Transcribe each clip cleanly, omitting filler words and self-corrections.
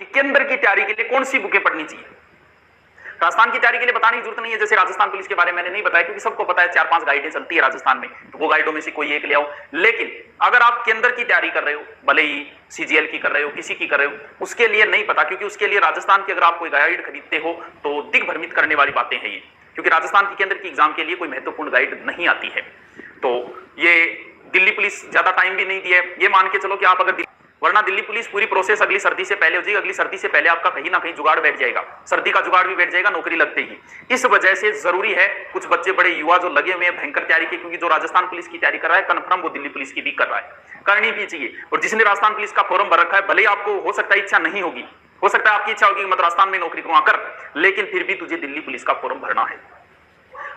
कि केंद्र की तैयारी के लिए कौन सी बुकें पढ़नी चाहिए। राजस्थान की तैयारी के लिए बताने की जरूरत नहीं है, जैसे राजस्थान पुलिस के बारे में मैंने नहीं बताया क्योंकि सबको पता है 4-5 गाइडें चलती है राजस्थान में, तो वो गाइडों में से कोई एक ले आओ। लेकिन अगर आप केंद्र की तैयारी कर रहे हो, भले ही सीजीएल की कर रहे हो, किसी की कर रहे हो, उसके लिए नहीं पता, क्योंकि उसके लिए राजस्थान की अगर आप कोई गाइड खरीदते हो तो दिग्भ्रमित करने वाली बातें हैं ये, क्योंकि राजस्थान की केंद्र की एग्जाम के लिए कोई महत्वपूर्ण गाइड नहीं आती है। तो ये दिल्ली पुलिस ज्यादा टाइम भी नहीं दिया है, ये मान के चलो कि आप अगर, वरना दिल्ली पुलिस पूरी प्रोसेस अगली सर्दी से पहले हो जाएगी, अगली सर्दी से पहले आपका कहीं ना कहीं जुगाड़ बैठ जाएगा, सर्दी का जुगाड़ भी बैठ जाएगा नौकरी लगते ही। इस वजह से जरूरी है कुछ बच्चे बड़े युवा जो लगे हुए हैं भयंकर तैयारी के, क्योंकि जो राजस्थान पुलिस की तैयारी कर रहा है कन्फर्म वो दिल्ली पुलिस की भी कर रहा है, करनी भी चाहिए। और जिसने राजस्थान पुलिस का फॉर्म भर रखा है, भले ही आपको हो सकता है इच्छा नहीं होगी, हो सकता है आपकी इच्छा होगी कि मैं राजस्थान में नौकरी करूं कर, लेकिन फिर भी तुझे दिल्ली पुलिस का फॉर्म भरना है।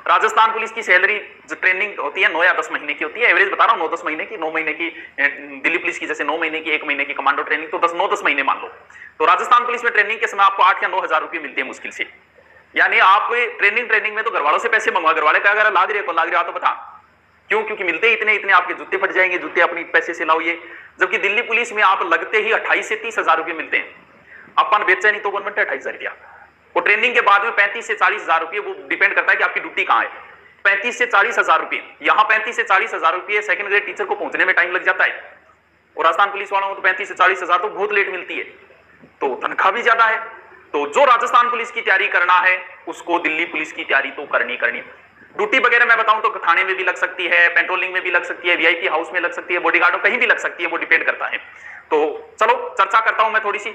राजस्थान पुलिस की सैलरी जो ट्रेनिंग होती है 9 या 10 महीने की होती है, एवरेज बता रहा हूं 9-10 महीने की, 9 महीने की दिल्ली पुलिस की जैसे 9 महीने की, 1 महीने की कमांडो ट्रेनिंग, तो 9-10 महीने मान लो। तो राजस्थान पुलिस में ट्रेनिंग के समय आपको 8 या 9 हजार रुपए मिलते हैं मुश्किल से। यानी आप ट्रेनिंग में तो घर वालों से पैसे मंगवा, घर वाले क्या अगर लाग रहे तो बता क्यों, क्योंकि मिलते इतने आपके जूते फट जाएंगे, जूते अपनी पैसे से लाओ ये। जबकि दिल्ली पुलिस में आप लगते ही 28 से 30 हजार रुपए मिलते हैं, अपन बेचा नहीं तो गवर्नमेंट 28 हजार रुपया, और ट्रेनिंग के बाद में 35 से 40 हजार रुपये, वो डिपेंड करता है कि आपकी ड्यूटी कहां है। 35 से 40 हजार रुपये, यहां 35 से 40 हजार रुपये सेकंड ग्रेड टीचर को पहुंचने में टाइम लग जाता है, और राजस्थान पुलिस वालों को तो 35 से 40 हजार तो बहुत लेट मिलती है, तो तनख्वाह भी ज्यादा है। तो जो राजस्थान पुलिस की तैयारी करना है उसको दिल्ली पुलिस की तैयारी तो करनी। ड्यूटी वगैरह मैं बताऊं तो थाने में भी लग सकती है, पेट्रोलिंग में भी लग सकती है, वीआईपी हाउस में लग सकती है, बॉडीगार्डों कहीं भी लग सकती है, वो डिपेंड करता है। तो चलो चर्चा करता हूं मैं थोड़ी सी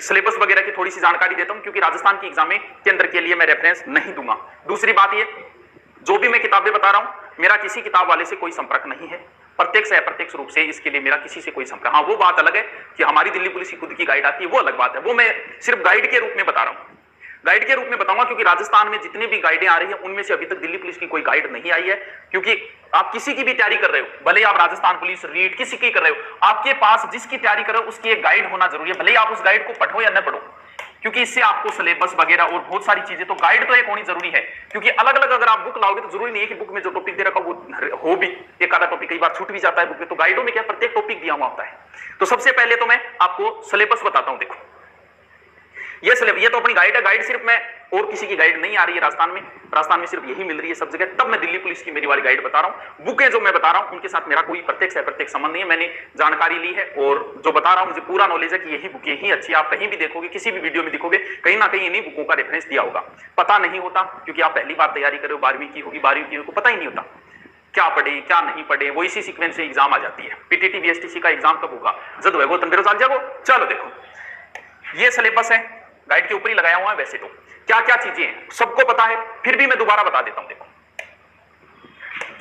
सिलेबस वगैरह की थोड़ी सी जानकारी देता हूं, क्योंकि राजस्थान की एग्जाम में केंद्र के लिए मैं रेफरेंस नहीं दूंगा। दूसरी बात ये, जो भी मैं किताबें बता रहा हूं मेरा किसी किताब वाले से कोई संपर्क नहीं है, प्रत्यक्ष या अप्रत्यक्ष रूप से इसके लिए मेरा किसी से कोई संपर्क। हाँ, वो बात अलग है कि हमारी दिल्ली पुलिस की खुद की गाइड आती है, वो अलग बात है, वो मैं सिर्फ गाइड के रूप में बता रहा हूं, गाइड के रूप में बताऊंगा, क्योंकि राजस्थान में जितनी भी गाइडें आ रही हैं उनमें से अभी तक दिल्ली पुलिस की कोई गाइड नहीं आई है। क्योंकि आप किसी की भी तैयारी कर रहे हो, भले आप राजस्थान पुलिस रीड किसी की कर रहे हो, आपके पास जिसकी तैयारी कर रहे हो उसकी एक गाइड होना जरूरी है, भले आप उस गाइड को पढ़ो या न पढ़ो, क्योंकि इससे आपको सिलेबस वगैरह और बहुत सारी चीजें, तो गाइड तो एक होनी जरूरी है। क्योंकि अलग अलग अगर आप बुक लाओगे तो जरूरी नहीं है कि बुक में जो टॉपिक दे रखा वो हो भी, एक आधा टॉपिक कई बार छूट भी जाता है बुक में, तो गाइडों में क्या प्रत्येक टॉपिक दिया हुआ होता है। तो सबसे पहले तो मैं आपको सिलेबस बताता हूं। देखो ये सिलेबस, ये तो अपनी गाइड है, गाइड सिर्फ मैं, और किसी की गाइड नहीं आ रही है राजस्थान में सिर्फ यही मिल रही है सब जगह, तब मैं दिल्ली पुलिस की मेरी वाली गाइड बता रहा हूं। बुकें जो मैं बता रहा हूं उनके साथ मेरा कोई प्रत्यक्ष अप्रत्यक्ष संबंध नहीं है, मैंने जानकारी ली है और जो बता रहा हूं मुझे पूरा नॉलेज है कि यही बुकें ही अच्छी। आप कहीं भी देखोगे, किसी भी वीडियो में दिखोगे, कहीं ना कहीं इन्हीं बुकों का रेफरेंस दिया होगा। पता नहीं होता क्योंकि आप पहली बार तैयारी कर रहे हो, 12वीं की होगी, 12वीं की होगी, पता ही नहीं होता क्या पढ़े क्या नहीं पढ़े, वो इसी सीक्वेंस से एग्जाम आ जाती है। पीटीटी बीएसटीसी का एग्जाम कब होगा, जब होगा तंदरो चाल जागो। चलो देखो ये सिलेबस है, गाइड के ऊपर ही लगाया हुआ है। वैसे तो क्या क्या चीजें हैं सबको पता है, फिर भी मैं दोबारा बता देता हूं। देखो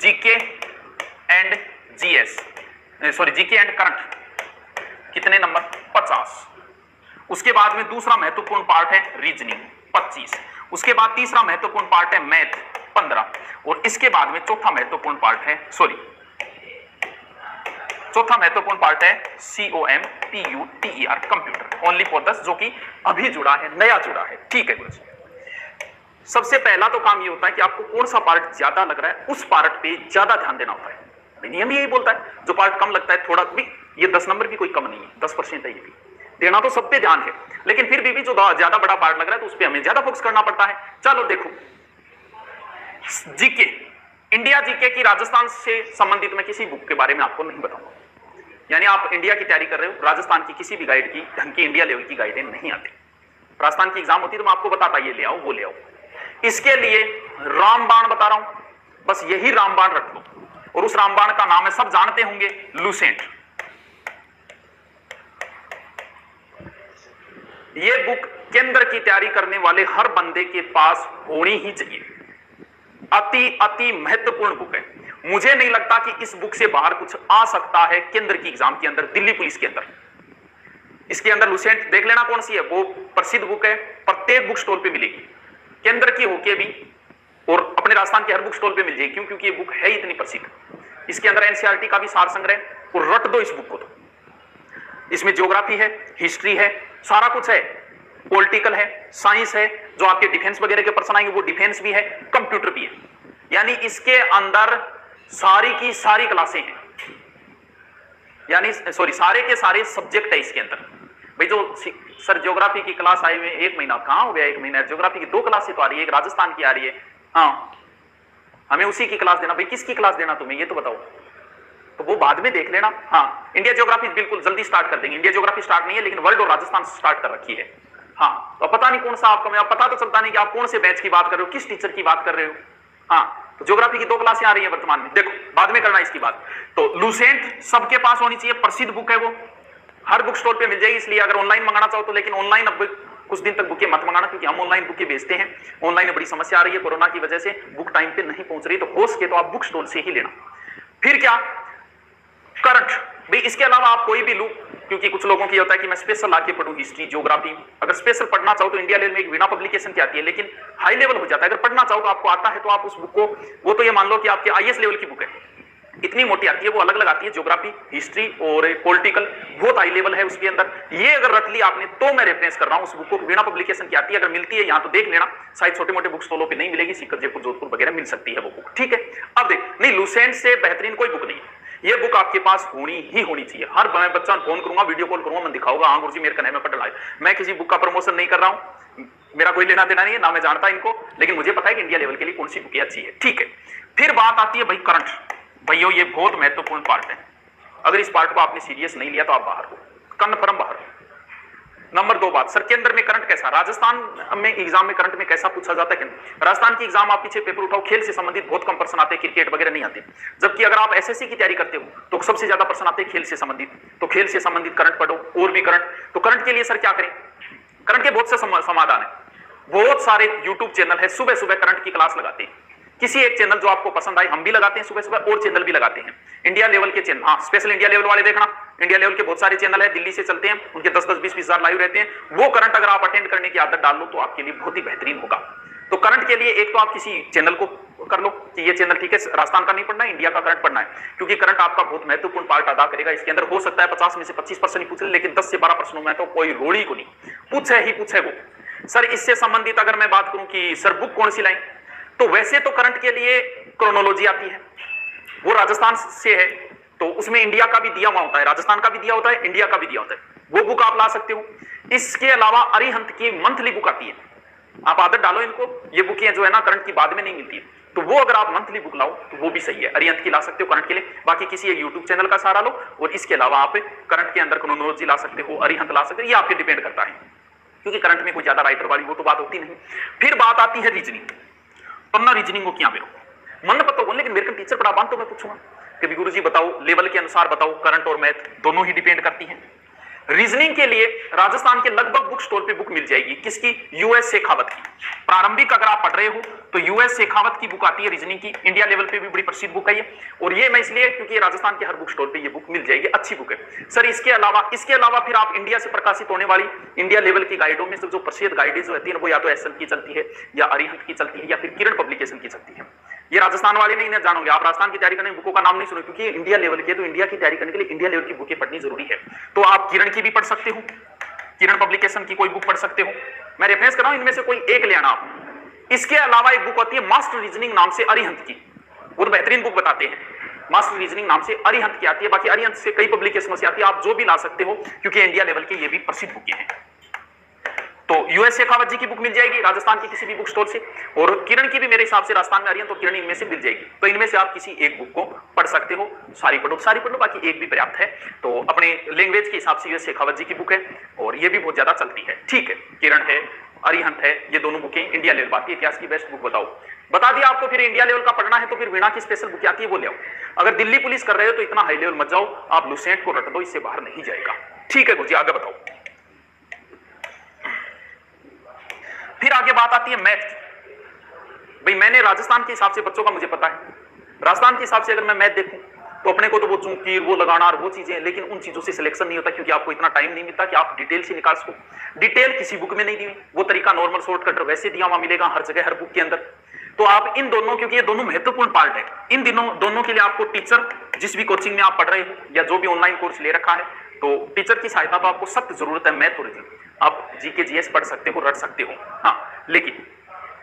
GK and GS, sorry GK and current कितने नंबर, 50। उसके बाद में दूसरा महत्वपूर्ण पार्ट है रीजनिंग 25। उसके बाद तीसरा महत्वपूर्ण पार्ट है मैथ 15, और इसके बाद में चौथा महत्वपूर्ण पार्ट है COMPUTER कंप्यूटर ओनली फॉर दस, जो कि अभी जुड़ा है, नया जुड़ा है। ठीक है गुरु जी, सबसे पहला तो काम ये होता है कि आपको कौन सा पार्ट ज्यादा लग रहा है उस पार्ट पे ज्यादा ध्यान देना होता है। नियम यही बोलता है जो पार्ट कम लगता है थोड़ा भी, ये 10 नंबर भी कोई कम नहीं है, 10% है, ये भी देना तो सब पे ध्यान है, लेकिन फिर भी जो ज्यादा बड़ा पार्ट लग रहा है तो उस पर हमें ज्यादा फोकस करना पड़ता है। चलो देखो जीके, इंडिया जीके की राजस्थान से संबंधित मैं किसी बुक के बारे में आपको नहीं बताऊंगा। यानी आप इंडिया की तैयारी कर रहे हो, राजस्थान की किसी भी गाइड की ढंग की इंडिया लेवल की गाइडें नहीं आती। राजस्थान की एग्जाम होती तो मैं आपको बताता ये ले आओ वो ले आओ। इसके लिए रामबाण बता रहा हूं, बस यही रामबाण रख लो, और उस रामबाण का नाम है, सब जानते होंगे, लुसेंट। ये बुक केंद्र की तैयारी करने वाले हर बंदे के पास होनी ही चाहिए, अति महत्वपूर्ण बुक है। मुझे नहीं लगता कि इस बुक से बाहर कुछ आ सकता है केंद्र की एग्जाम के अंदर, दिल्ली पुलिस के अंदर। इसके अंदर लुसेंट देख लेना कौन सी है, वो प्रसिद्ध बुक है, प्रत्येक बुक स्टॉल पे मिलेगी, केंद्र की होके भी और अपने राजस्थान के हर बुक स्टॉल पे मिल जाएगी। क्यों, क्योंकि ये बुक है इतनी प्रसिद्ध। इसके अंदर एनसीईआरटी का भी सार संग्रह, और रट दो इस बुक को तो। इसमें ज्योग्राफी है, हिस्ट्री है, सारा कुछ है, पॉलिटिकल है, साइंस है, जो आपके डिफेंस वगैरह के पर्सन आएंगे वो डिफेंस भी है, कंप्यूटर भी है। यानी इसके अंदर सारी की सारी क्लासें हैं, यानी सॉरी सारे के सारे सब्जेक्ट है इसके अंदर। भाई जो सर ज्योग्राफी की क्लास आई हुई 1 महीना कहाँ हो गया, 1 महीना ज्योग्राफी की 2 क्लासें तो आ रही है, एक राजस्थान की आ रही है। हाँ हमें उसी की क्लास देना। भाई किसकी क्लास देना तुम्हें ये तो बताओ, तो वो बाद में देख लेना। हाँ इंडिया ज्योग्राफी बिल्कुल जल्दी स्टार्ट कर देंगे। इंडिया ज्योग्राफी स्टार्ट नहीं है लेकिन वर्ल्ड और राजस्थान स्टार्ट कर रखी है। हाँ तो पता नहीं कौन सा आपका, मैं पता तो चलता नहीं कि आप कौन से बैच की बात कर रहे हो, किस टीचर की बात कर रहे हो। हाँ तो ज्योग्राफी की 2 क्लासें आ रही है वर्तमान में, देखो बाद में करना इसकी बात। तो लूसेंट सबके पास होनी चाहिए, प्रसिद्ध बुक है वो, हर बुक स्टोर पे मिल जाएगी। इसलिए अगर ऑनलाइन मंगाना चाहो तो, लेकिन ऑनलाइन अब कुछ दिन तक बुकें मत मंगाना क्योंकि हम ऑनलाइन बुकें बेचते हैं। ऑनलाइन में बड़ी समस्या आ रही है कोरोना की वजह से, बुक टाइम पे नहीं पहुंच रही, तो हो सके तो आप बुक स्टोर से ही लेना। फिर क्या, करंट भाई इसके अलावा आप कोई भी लो, क्योंकि कुछ लोगों की होता है कि मैं स्पेशल आके पढ़ूं हिस्ट्री ज्योग्राफी। अगर स्पेशल पढ़ना चाहो तो इंडिया लेवल में एक वीणा पब्लिकेशन की आती है, लेकिन हाई लेवल हो जाता है। अगर पढ़ना चाहो तो आपको आता है तो आप उस बुक को, वो तो ये मान लो कि आपके आईएएस लेवल की बुक है, इतनी मोटी आती है, वो अलग अलग आती है, ज्योग्राफी हिस्ट्री और पॉलिटिकल बहुत हाई लेवल है उसके अंदर। ये अगर रख लिया आपने तो मैं रेफरेंस कर रहा हूं उस बुक को, वीणा पब्लिकेशन की आती है। अगर मिलती है यहां तो देख लेना, शायद छोटे मोटे बुक स्टॉलों पे नहीं मिलेगी, सीकर जयपुर जोधपुर वगैरह मिल सकती है वो बुक, ठीक है। अब देख, नहीं लूसेंट से बेहतरीन कोई बुक नहीं है, ये बुक आपके पास होनी ही होनी चाहिए। हर मैं बच्चा फोन करूंगा, वीडियो कॉल करूंगा, मैं दिखाऊंगा, हाँ गुरुजी मेरे कन्हैया में पढ़ रहा है। मैं किसी बुक का प्रमोशन नहीं कर रहा हूं, मेरा कोई लेना देना नहीं है, ना मैं जानता इनको, लेकिन मुझे पता है कि इंडिया लेवल के लिए कौन सी बुक अच्छी है, ठीक है। फिर बात आती है भाई करंट, भाइयों ये बहुत महत्वपूर्ण पार्ट है। अगर इस पार्ट को आपने सीरियस नहीं लिया तो आप बाहर हो, कन्फर्म बाहर हो। नंबर 2 बात, सर के अंदर में करंट कैसा, राजस्थान में एग्जाम में करंट में कैसा पूछा जाता है। राजस्थान की एग्जाम आप पीछे पेपर उठाओ, खेल से संबंधित बहुत कम प्रश्न आते हैं, क्रिकेट वगैरह नहीं आते। जबकि अगर आप एसएससी की तैयारी करते हो तो सबसे ज्यादा प्रश्न आते हैं खेल से संबंधित, तो खेल से संबंधित करंट पढ़ो और भी करंट। तो करंट के लिए सर क्या करें, करंट के बहुत से समाधान है, बहुत सारे यूट्यूब चैनल है, सुबह सुबह करंट की क्लास लगाते हैं। किसी एक चैनल जो आपको पसंद आए, हम भी लगाते हैं सुबह सुबह, और चैनल भी लगाते हैं इंडिया लेवल के चैनल। हाँ स्पेशल इंडिया लेवल वाले देखना, इंडिया लेवल के बहुत सारे चैनल है, दिल्ली से चलते हैं, उनके 10-10, 20-20 हजार लाइव रहते हैं। वो करंट अगर आप अटेंड करने की आदत डाल लो तो आपके लिए बहुत ही बेहतरीन होगा। तो करंट के लिए एक तो आप किसी चैनल को कर लो कि ये चैनल ठीक है, राजस्थान का नहीं पढ़ना है, इंडिया का करंट पढ़ना है, क्योंकि करंट आपका बहुत महत्वपूर्ण पार्ट अदा करेगा। इसके अंदर हो सकता है 50 में से 25% ही पूछ ले, लेकिन 10 से 12 प्रश्नों में तो कोई रोड़ी को नहीं पूछे ही पूछे वो। सर इससे संबंधित अगर मैं बात करूं कि सर बुक कौन सी लाएं, तो वैसे तो करंट के लिए क्रोनोलॉजी आती है, वो राजस्थान से है, तो उसमें इंडिया का भी दिया हुआ होता है, राजस्थान का भी दिया होता है, इंडिया का भी दिया होता है, वो बुक आप ला सकते हो। इसके अलावा अरिहंत की मंथली बुक आती है, आप आदत डालो इनको, ये बुकें जो है ना करंट की बाद में नहीं मिलती है, तो वो अगर आप मंथली बुक लाओ तो वो भी सही है, अरिहंत की ला सकते हो करंट के लिए। बाकी किसी एक यूट्यूब चैनल का सहारा लो, और इसके अलावा आप करंट के अंदर क्रोनोलॉजी ला सकते हो, अरिहंत ला सकते हो, ये आपके डिपेंड करता है, क्योंकि करंट में कोई ज्यादा राइटर वाली वो तो बात होती नहीं। फिर बात आती है रीजनिंग, पन्ना रीजनिंग को क्या मेरे मन पता हो, लेकिन मेरे को टीचर पढ़ा बांध तो मैं पूछूंगा कि गुरुजी बताओ लेवल के अनुसार बताओ, करंट और मैथ दोनों ही डिपेंड करती हैं। रीजनिंग के लिए राजस्थान के लगभग बुक स्टोर पे बुक मिल जाएगी, किसकी, यूएस शेखावत की। प्रारंभिक अगर आप पढ़ रहे हो तो यूएस शेखावत की बुक आती है रीजनिंग की, इंडिया लेवल पे भी बड़ी प्रसिद्ध बुक है ये, और ये मैं इसलिए क्योंकि राजस्थान के हर बुक स्टोर पे ये बुक मिल जाएगी, अच्छी बुक है सर। इसके अलावा फिर आप इंडिया से प्रकाशित होने वाली इंडिया लेवल की गाइडों में से जो प्रसिद्ध गाइडें जो रहती है वो या तो एसएल की चलती है, या अरिहंत की चलती है, या फिर किरण पब्लिकेशन की चलती है। ये राजस्थान वाले नहीं ना जानोगे, आप राजस्थान की तैयारी करने बुकों का नाम नहीं सुनो, क्योंकि इंडिया लेवल के, तो इंडिया की तैयारी करने के लिए इंडिया लेवल की बुकें पढ़नी जरूरी है। तो आप किरण की भी पढ़ सकते हो, किरण पब्लिकेशन की कोई बुक पढ़ सकते हो, मैं रेफरेंस कर रहा हूं, इनमें से कोई एक ले आना आप। इसके अलावा एक बुक होती है मास्टर रीजनिंग नाम से अरिहंत की, वो तो बेहतरीन बुक बताते हैं, मास्टर रीजनिंग नाम से अरिहंत की आती है। बाकी अरिहंत से कई पब्लिकेशनों से आती है, आप जो भी ला सकते हो, क्योंकि इंडिया लेवल के ये भी प्रसिद्ध बुकें हैं। तो यूएस शेखावत जी की बुक मिल जाएगी राजस्थान की किसी भी बुक स्टोर से, और किरण की भी मेरे हिसाब से राजस्थान में आ रही है, तो किरण इनमें से मिल जाएगी। तो इनमें से आप किसी एक बुक को पढ़ सकते हो, सारी पढ़ो, बाकी एक भी पर्याप्त है। तो अपने लैंग्वेज के हिसाब से यूएस शेखावत जी की बुक है, और ये भी बहुत ज्यादा चलती है, ठीक है। किरण है, अरिहंत है, ये दोनों बुकें इंडिया लेवल आती है। इतिहास की बेस्ट बुक बताओ, बता दिया आपको। फिर इंडिया लेवल का पढ़ना है तो फिर वीणा की स्पेशल बुक आती है, वो ले आओ। अगर दिल्ली पुलिस कर रहे हो तो इतना हाई लेवल मत जाओ, आप लूसेंट को रट दो, इससे बाहर नहीं जाएगा, ठीक है गुरुजी, आगे बताओ। फिर आगे बात आती है मैथ। भाई मैंने राजस्थान के हिसाब से बच्चों का मुझे पता है, राजस्थान के हिसाब से अगर मैं मैथ देखूं तो अपने को तो वो चूंकीर वो लगाना और वो चीजें, लेकिन उन चीजों से सिलेक्शन नहीं होता, क्योंकि आपको इतना टाइम नहीं मिलता कि आप डिटेल से निकाल सको। डिटेल किसी बुक में नहीं दी हुई, वो तरीका नॉर्मल शॉर्टकट वैसे दिया हुआ मिलेगा हर जगह, हर बुक के अंदर। तो आप इन दोनों, क्योंकि ये दोनों महत्वपूर्ण पार्ट है, इन दोनों के लिए आपको टीचर, जिस भी कोचिंग में आप पढ़ रहे हो या जो भी ऑनलाइन कोर्स ले रखा है, तो टीचर की सहायता तो आपको सख्त जरूरत है। मैथ और रीजनिंग आप जीके जीएस पढ़ सकते हो, रट सकते हो, हाँ, लेकिन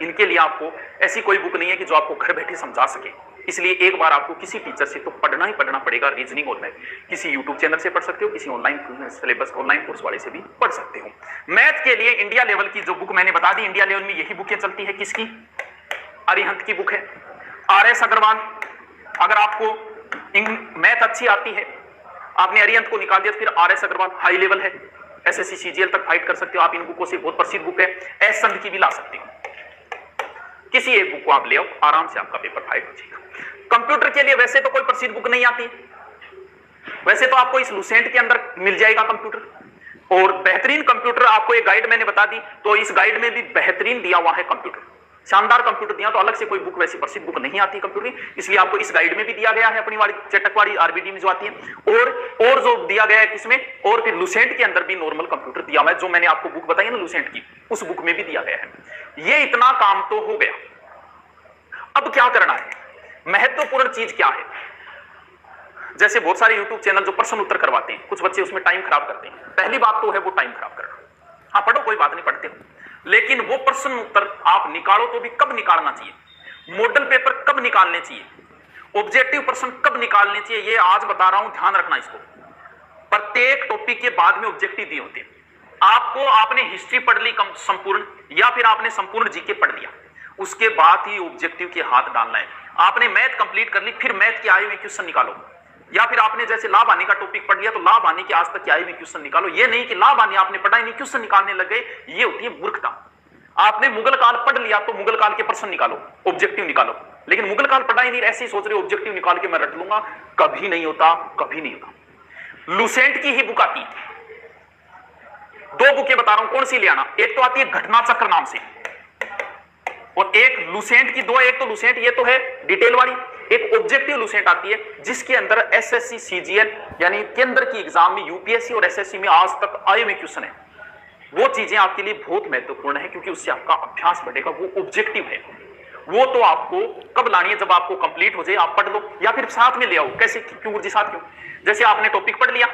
इनके लिए आपको ऐसी कोई बुक नहीं है कि जो आपको घर बैठे समझा सके। इसलिए एक बार आपको किसी टीचर से तो पढ़ना ही पढ़ना पड़ेगा रीजनिंग और मैथ। किसी यूट्यूब चैनल से पढ़ सकते हो, किसी ऑनलाइन सिलेबस ऑनलाइन कोर्स वाले से भी पढ़ सकते हो। मैथ के लिए इंडिया लेवल की जो बुक मैंने बता दी, इंडिया लेवल में यही बुकें चलती है। किसकी? अरिहंत की बुक है, RS अग्रवाल। अगर आपको मैथ अच्छी आती है, आपने अरिहंत को निकाल दिया, फिर RS अग्रवाल हाई लेवल है, SSC CGL तक फाइट कर सकते हो आप इन बुकों से। बहुत प्रसिद्ध बुक है। एस संध की भी ला सकते हो। किसी एक बुक को आप ले आओ, आराम से आपका पेपर फाइट हो जाएगा। कंप्यूटर के लिए वैसे तो कोई प्रसिद्ध बुक नहीं आती, वैसे तो आपको इस लुसेंट के अंदर मिल जाएगा कंप्यूटर। और बेहतरीन कंप्यूटर आपको एक गाइड मैंने बता दी, तो इस गाइड में भी बेहतरीन दिया हुआ है कंप्यूटर, शानदार कंप्यूटर दिया। तो अलग से कोई बुक वैसी प्रसिद्ध बुक नहीं आती कंप्यूटर की, इसलिए आपको इस गाइड में भी दिया गया है, अपनी वाली चटकवाड़ी RBD में जो आती है। और जो दिया गया है किसमें, और फिर लुसेंट के अंदर भी नॉर्मल कंप्यूटर दिया हुआ है, जो मैंने आपको बुक बताई ना लुसेंट की, उस बुक में भी दिया गया है। ये इतना काम तो हो गया। अब क्या करना है? महत्वपूर्ण चीज क्या है? जैसे बहुत सारे यूट्यूब चैनल जो प्रश्न उत्तर करवाते हैं, कुछ बच्चे उसमें टाइम खराब करते हैं। पहली बात तो है वो टाइम खराब करना। हाँ पढ़ो, कोई बात नहीं, पढ़ते हो, लेकिन वो प्रश्न उत्तर आप निकालो तो भी कब निकालना चाहिए, मॉडल पेपर कब निकालने चाहिए, ऑब्जेक्टिव प्रश्न कब निकालने चाहिए, ये आज बता रहा हूं, ध्यान रखना इसको। प्रत्येक टॉपिक के बाद में ऑब्जेक्टिव दिए होते हैं आपको। आपने हिस्ट्री पढ़ ली संपूर्ण, या फिर आपने संपूर्ण जीके पढ़ लिया, उसके बाद ही ऑब्जेक्टिव के हाथ डालना है। आपने मैथ कंप्लीट कर ली, फिर मैथ के आए हुए क्वेश्चन निकालो। या फिर आपने जैसे लाभ हानि का टॉपिक पढ़ लिया, तो लाभ हानि के आज तक के आए हुए क्वेश्चन निकालो। ये नहीं कि लाभ हानि आपने पढ़ा ही नहीं, क्वेश्चन निकालने लग गए, ये होती है मूर्खता। आपने मुगल काल पढ़ लिया तो मुगल काल के प्रश्न निकालो, ऑब्जेक्टिव निकालो। लेकिन मुगल काल पढ़ा ही नहीं, ऐसे ही सोच रहे ऑब्जेक्टिव निकाल के मैं रट लूंगा, कभी नहीं होता, कभी नहीं होता। लुसेंट की ही बुक आती है, 2 बुकें बता रहा हूं, कौन सी ले आना। एक तो आती है घटना चक्र नाम से, और एक लुसेंट की 2, एक तो लुसेंट ये तो है डिटेल वाली, एक ऑब्जेक्टिव लुसेंट आती है जिसके अंदर SSC CGL यानी केंद्र की एग्जाम में UPSC और SSC में आज तक आए हुए क्वेश्चन है। वो चीजें आपके लिए बहुत महत्वपूर्ण है, क्योंकि उससे आपका अभ्यास बढ़ेगा। वो ऑब्जेक्टिव है, वो तो आपको कब लानी है, जब आपको कंप्लीट हो जाए, आप पढ़ लो, या फिर साथ में ले आओ। कैसे, क्यों गुरुजी साथ क्यों? जैसे आपने टॉपिक पढ़ लिया,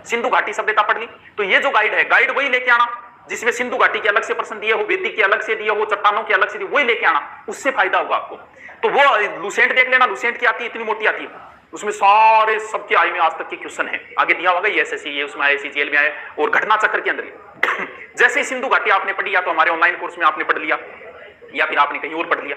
सिंधु घाटी सभ्यता पढ़ ली, तो ये जो गाइड है, गाइड वही लेके आना जिसमें सिंधु घाटी के अलग से प्रश्न दिए हो, वैदिक के अलग से दिए हो, चट्टानों के अलग से दिए, वही लेके आना, उससे फायदा होगा आपको। तो वो लुसेंट देख लेना, लुसेंट की आती है, इतनी मोटी आती है, उसमें सारे सबके आए में आज तक के क्वेश्चन है, आगे दिया होगा ये SSC, ये उसमें आए, CGL में आए, और घटना चक्र के अंदर जैसे सिंधु घाटी आपने पढ़ी, या तो हमारे ऑनलाइन कोर्स में आपने पढ़ लिया, या फिर आपने कहीं और पढ़ लिया।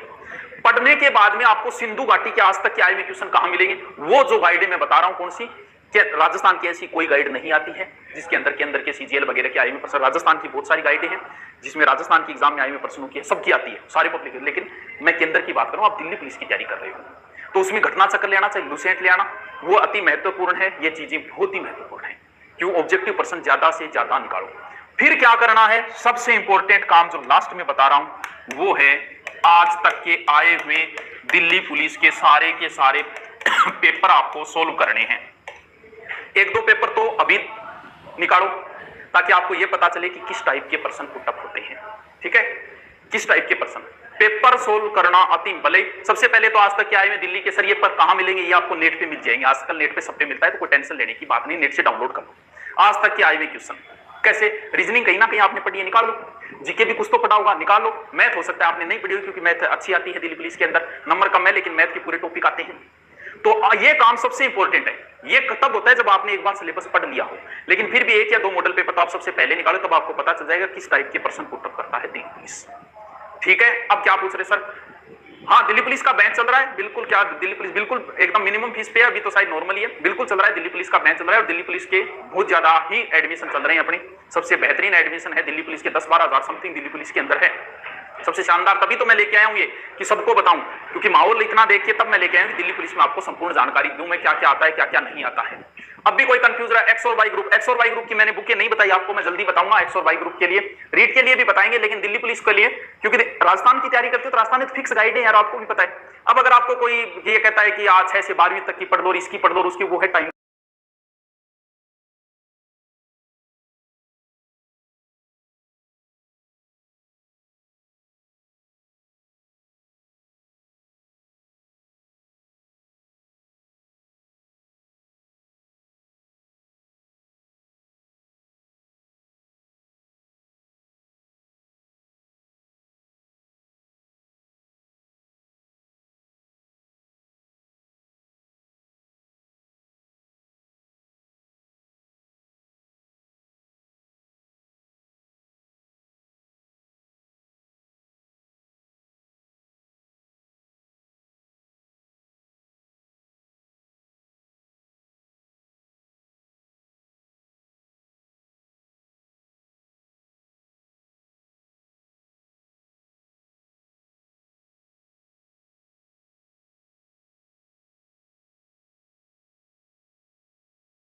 पढ़ने के बाद में आपको सिंधु घाटी के आज तक के आए हुए क्वेश्चन कहां मिलेंगे? वो जो गाइड मैं बता रहा हूं, कौन सी, राजस्थान की ऐसी कोई गाइड नहीं आती है जिसके अंदर के CGL वगैरह के आए हुए प्रश्न। राजस्थान की बहुत सारी गाइडें हैं जिसमें राजस्थान की एग्जाम में आए हुए प्रश्नों की सबकी आती है, सारे पब्लिक। लेकिन मैं केंद्र की बात करूं, आप दिल्ली पुलिस की तैयारी कर रहे हो, तो उसमें घटना चक्र ले आना चाहिए, लुसेंट ले आना, वो अति महत्वपूर्ण है। ये चीजें बहुत ही महत्वपूर्ण है, क्यों? ऑब्जेक्टिव प्रश्न ज्यादा से ज्यादा निकालो। फिर क्या करना है? सबसे इंपॉर्टेंट काम जो लास्ट में बता रहा हूं, वो है आज तक के आए हुए दिल्ली पुलिस के सारे पेपर आपको सोल्व करने हैं। 1-2 पेपर तो अभी निकालो, ताकि आपको यह पता चले कि किस टाइप के प्रश्न पुटअप होते हैं। ठीक है, किस टाइप के प्रश्न पेपर सोल्व करना अति भले। सबसे पहले तो आज तक क्या आए में दिल्ली के सर ये पर कहां मिलेंगे, ये आपको नेट पे मिल जाएंगे। आजकल नेट पे सब पे मिलता है, तो कोई टेंशन लेने की बात नहीं, नेट से डाउनलोड कर लो। आज तक के आए हुए क्वेश्चन कैसे, रीजनिंग कहीं ना कहीं आपने पढ़ी है, निकाल लो। जीके भी कुछ तो पढ़ा होगा, निकाल लो। मैथ हो सकता है आपने नहीं पढ़ी हुई, क्योंकि मैथ अच्छी आती है दिल्ली पुलिस के अंदर, नंबर कम है लेकिन मैथ के पूरे टॉपिक आते हैं। तो ये काम सबसे इंपॉर्टेंट है। ये तब होता है जब आपने एक बार सिलेबस पढ़ लिया हो, लेकिन फिर भी 1 या 2 मॉडल पेपर तो आप सबसे पहले निकालो, तब आपको पता चल जाएगा किस टाइप के प्रश्न पुटअप करता है दिल्ली पुलिस। ठीक है, अब क्या पूछ रहे सर? हाँ, दिल्ली पुलिस का बैच चल रहा है, बिल्कुल। क्या दिल्ली पुलिस बिल्कुल एकदम मिनिमम फीस पे है, अभी तो शायद नॉर्मल ही है, बिल्कुल चल रहा है। दिल्ली पुलिस का बैच चल रहा है, और दिल्ली पुलिस के बहुत ज्यादा ही एडमिशन चल रहे हैं। अपनी सबसे बेहतरीन एडमिशन है दिल्ली पुलिस के, 10-12 हजार समथिंग दिल्ली पुलिस के अंदर है, सबसे शानदार। तभी तो मैं लेके आया हूं ये, कि सबको बताऊं, क्योंकि माहौल इतना देख के तब मैं लेके आया हूं दिल्ली पुलिस में आपको संपूर्ण जानकारी दूं मैं, क्या क्या आता है, क्या क्या नहीं आता है। अब भी कोई कंफ्यूज रहा है, एक्स और वाई ग्रुप, एक्स और वाई ग्रुप की मैंने बुकें नहीं बताई आपको, मैं जल्दी बताऊंगा। एक्स और वाई ग्रुप के लिए, रीड के लिए भी बताएंगे, लेकिन दिल्ली पुलिस के लिए, क्योंकि राजस्थान की तैयारी करते हो तो राजस्थान में फिक्स गाइड है यार, आपको भी पता है। अब अगर आपको कोई ये कहता है कि आज 6 से 12वीं तक की पढ़ लो, इसकी पढ़ लो, उसकी वो है टाइम